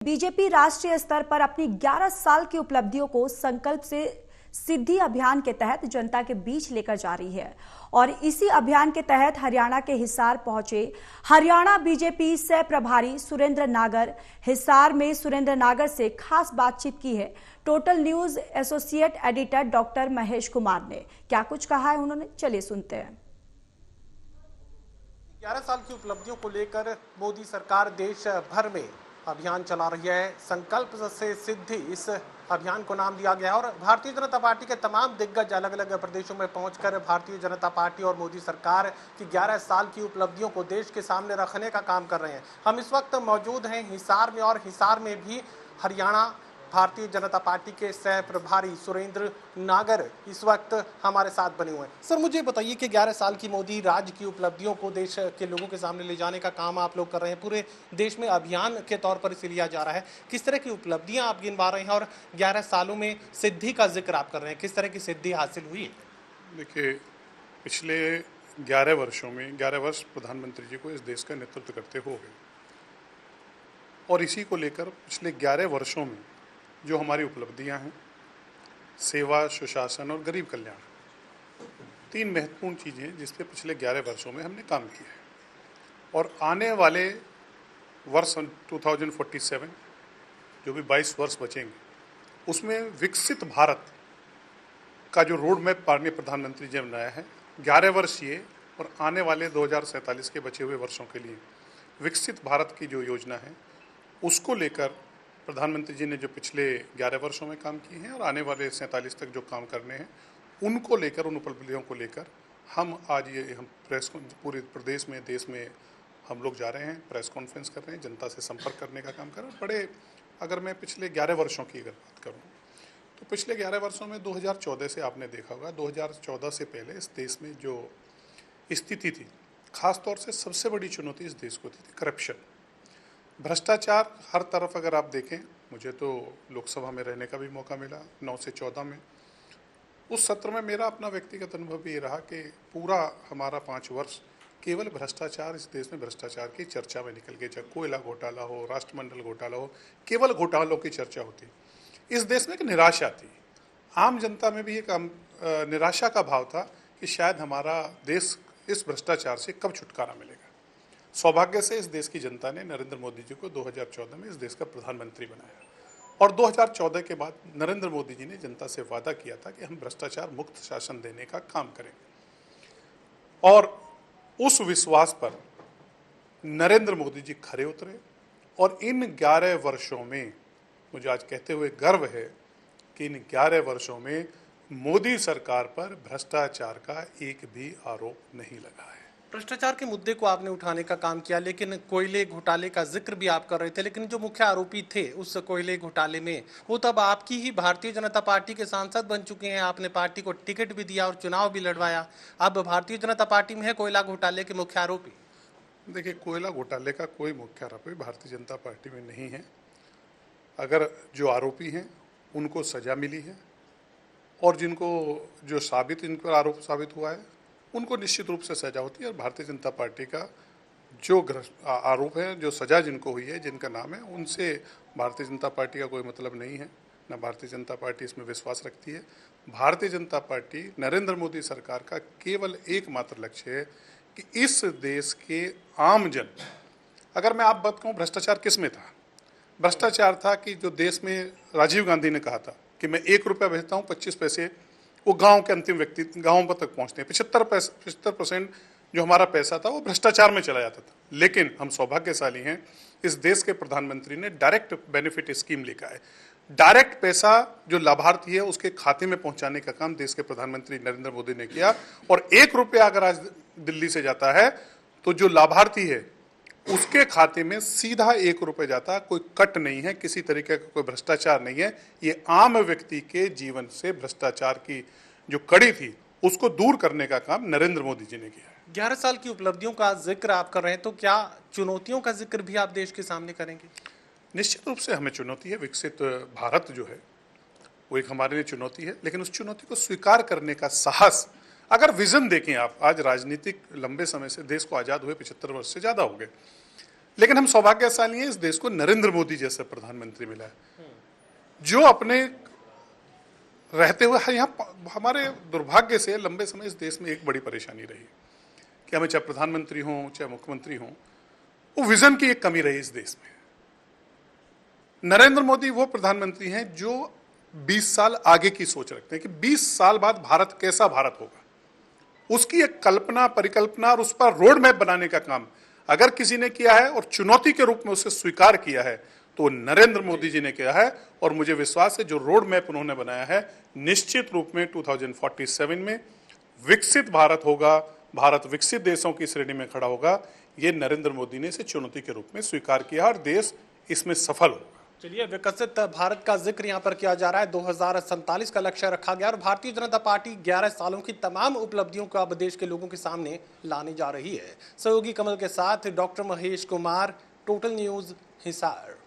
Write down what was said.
BJP राष्ट्रीय स्तर पर अपनी 11 साल की उपलब्धियों को संकल्प से सिद्धि अभियान के तहत जनता के बीच लेकर जा रही है और इसी अभियान के तहत हरियाणा के हिसार पहुंचे हरियाणा बीजेपी सह प्रभारी सुरेंद्र नागर। हिसार में सुरेंद्र नागर से खास बातचीत की है total news associate editor doctor Mahesh Kumar ने। क्या कुछ कहा है उन्होंने, चलिए सुनते हैं। 11 साल की उपलब्धियों को लेकर मोदी सरकार देश भर में अभियान चला रही है। संकल्प से सिद्धि इस अभियान को नाम दिया गया है और भारतीय जनता पार्टी के तमाम दिग्गज अलग अलग प्रदेशों में पहुंचकर भारतीय जनता पार्टी और मोदी सरकार की 11 साल की उपलब्धियों को देश के सामने रखने का काम कर रहे हैं। हम इस वक्त मौजूद हैं हिसार में और हिसार में भी हरियाणा भारतीय जनता पार्टी के सह प्रभारी सुरेंद्र नागर इस वक्त हमारे साथ बने हुए हैं। सर, मुझे बताइए कि 11 साल की मोदी राज की उपलब्धियों को देश के लोगों के सामने ले जाने का काम आप लोग कर रहे हैं, पूरे देश में अभियान के तौर पर इसे लिया जा रहा है। किस तरह की उपलब्धियां आप गिनवा रहे हैं और 11 सालों में सिद्धि का जिक्र आप कर रहे हैं, किस तरह की सिद्धि हासिल हुई है? देखिए, पिछले 11 वर्षों में 11 वर्ष प्रधानमंत्री जी को इस देश का नेतृत्व करते हो गए और इसी को लेकर पिछले 11 वर्षों में जो हमारी उपलब्धियां हैं, सेवा, सुशासन और गरीब कल्याण, 3 महत्वपूर्ण चीज़ें हैं जिस पे पिछले 11 वर्षों में हमने काम किया है। और आने वाले वर्ष 2047 जो भी 22 वर्ष बचेंगे, उसमें विकसित भारत का जो रोड मैप माननीय प्रधानमंत्री जी ने बनाया है, 11 वर्ष ये और आने वाले 2047 के बचे हुए वर्षों के लिए विकसित भारत की जो योजना है, उसको लेकर प्रधानमंत्री जी ने जो पिछले 11 वर्षों में काम किए हैं और आने वाले 47 तक जो काम करने हैं, उनको लेकर, उन उपलब्धियों को लेकर हम आज हम प्रेस पूरे प्रदेश में, देश में हम लोग जा रहे हैं, प्रेस कॉन्फ्रेंस कर रहे हैं, जनता से संपर्क करने का काम कर रहे हैं। बड़े, अगर मैं पिछले 11 वर्षों की अगर बात करूँ तो पिछले 11 वर्षों में 2014 से आपने देखा होगा, 2014 से पहले इस देश में जो स्थिति थी, खास तौर से सबसे बड़ी चुनौती इस देश को थी करप्शन, भ्रष्टाचार। हर तरफ अगर आप देखें, मुझे तो लोकसभा में रहने का भी मौका मिला 9 से 14 में। उस सत्र में मेरा अपना व्यक्तिगत अनुभव ये रहा कि पूरा हमारा 5 वर्ष केवल भ्रष्टाचार, इस देश में भ्रष्टाचार की चर्चा में निकल गए। चाहे कोयला घोटाला हो, राष्ट्रमंडल घोटाला हो, केवल घोटालों की चर्चा होती। इस देश में एक निराशा थी, आम जनता में भी एक निराशा का भाव था कि शायद हमारा देश इस भ्रष्टाचार से कब छुटकारा मिलेगा। सौभाग्य से इस देश की जनता ने नरेंद्र मोदी जी को 2014 में इस देश का प्रधानमंत्री बनाया और 2014 के बाद नरेंद्र मोदी जी ने जनता से वादा किया था कि हम भ्रष्टाचार मुक्त शासन देने का काम करेंगे और उस विश्वास पर नरेंद्र मोदी जी खरे उतरे। और इन 11 वर्षों में मुझे आज कहते हुए गर्व है कि इन 11 वर्षों में मोदी सरकार पर भ्रष्टाचार का एक भी आरोप नहीं लगा है। भ्रष्टाचार के मुद्दे को आपने उठाने का काम किया, लेकिन कोयले घोटाले का जिक्र भी आप कर रहे थे, लेकिन जो मुख्य आरोपी थे उस कोयले घोटाले में, वो तब आपकी ही भारतीय जनता पार्टी के सांसद बन चुके हैं। आपने पार्टी को टिकट भी दिया और चुनाव भी लड़वाया। अब भारतीय जनता पार्टी में है कोयला घोटाले के मुख्य आरोपी। देखिए, कोयला घोटाले का कोई मुख्य आरोपी भारतीय जनता पार्टी में नहीं है। अगर जो आरोपी हैं उनको सजा मिली है और जिनको जो इन पर आरोप साबित हुआ है उनको निश्चित रूप से सजा होती है। और भारतीय जनता पार्टी का जो आरोप है, जो सजा जिनको हुई है, जिनका नाम है, उनसे भारतीय जनता पार्टी का कोई मतलब नहीं है, ना भारतीय जनता पार्टी इसमें विश्वास रखती है। भारतीय जनता पार्टी, नरेंद्र मोदी सरकार का केवल एकमात्र लक्ष्य है कि इस देश के आम जन, अगर मैं आप बात कहूँ भ्रष्टाचार किस में था, भ्रष्टाचार था कि जो देश में राजीव गांधी ने कहा था कि मैं 1 रुपया भेजता हूँ, 25 पैसे वो गांव के अंतिम व्यक्ति गांवों तक पहुंचते हैं। 75% जो हमारा पैसा था वो भ्रष्टाचार में चला जाता था। लेकिन हम सौभाग्यशाली हैं, इस देश के प्रधानमंत्री ने डायरेक्ट बेनिफिट स्कीम लेकर है। डायरेक्ट पैसा जो लाभार्थी है उसके खाते में पहुंचाने का काम देश के प्रधानमंत्री नरेंद्र मोदी ने किया। और 1 रुपया अगर आज दिल्ली से जाता है तो जो लाभार्थी है उसके खाते में सीधा 1 रुपये जाता, कोई कट नहीं है, किसी तरीके का कोई भ्रष्टाचार नहीं है। ये आम व्यक्ति के जीवन से भ्रष्टाचार की जो कड़ी थी उसको दूर करने का काम नरेंद्र मोदी जी ने किया है। 11 साल की उपलब्धियों का जिक्र आप कर रहे हैं, तो क्या चुनौतियों का जिक्र भी आप देश के सामने करेंगे? निश्चित रूप से हमें चुनौती है। विकसित भारत जो है वो एक हमारे लिए चुनौती है, लेकिन उस चुनौती को स्वीकार करने का साहस, अगर विजन देखें आप, आज राजनीतिक लंबे समय से देश को आज़ाद हुए 75 वर्ष से ज़्यादा हो गए, लेकिन हम सौभाग्यशाली हैं, इस देश को नरेंद्र मोदी जैसे प्रधानमंत्री मिला है, जो अपने रहते हुए यहाँ हमारे दुर्भाग्य से लंबे समय इस देश में एक बड़ी परेशानी रही कि हमें चाहे प्रधानमंत्री हों चाहे मुख्यमंत्री हों, वो विजन की एक कमी रही इस देश में। नरेंद्र मोदी वो प्रधानमंत्री हैं जो 20 साल आगे की सोच रखते हैं कि 20 साल बाद भारत कैसा भारत होगा, उसकी एक कल्पना परिकल्पना और उस पर रोड मैप बनाने का काम अगर किसी ने किया है और चुनौती के रूप में उसे स्वीकार किया है तो नरेंद्र मोदी जी ने किया है। और मुझे विश्वास है जो रोड मैप उन्होंने बनाया है निश्चित रूप में 2047 में विकसित भारत होगा, भारत विकसित देशों की श्रेणी में खड़ा होगा। ये नरेंद्र मोदी ने इसे चुनौती के रूप में स्वीकार किया और देश इसमें सफल होगा। चलिए, विकसित भारत का जिक्र यहाँ पर किया जा रहा है। 2047 का लक्ष्य रखा गया और भारतीय जनता पार्टी 11 सालों की तमाम उपलब्धियों को अब देश के लोगों के सामने लाने जा रही है। सहयोगी कमल के साथ doctor Mahesh Kumar, total news, Hisar.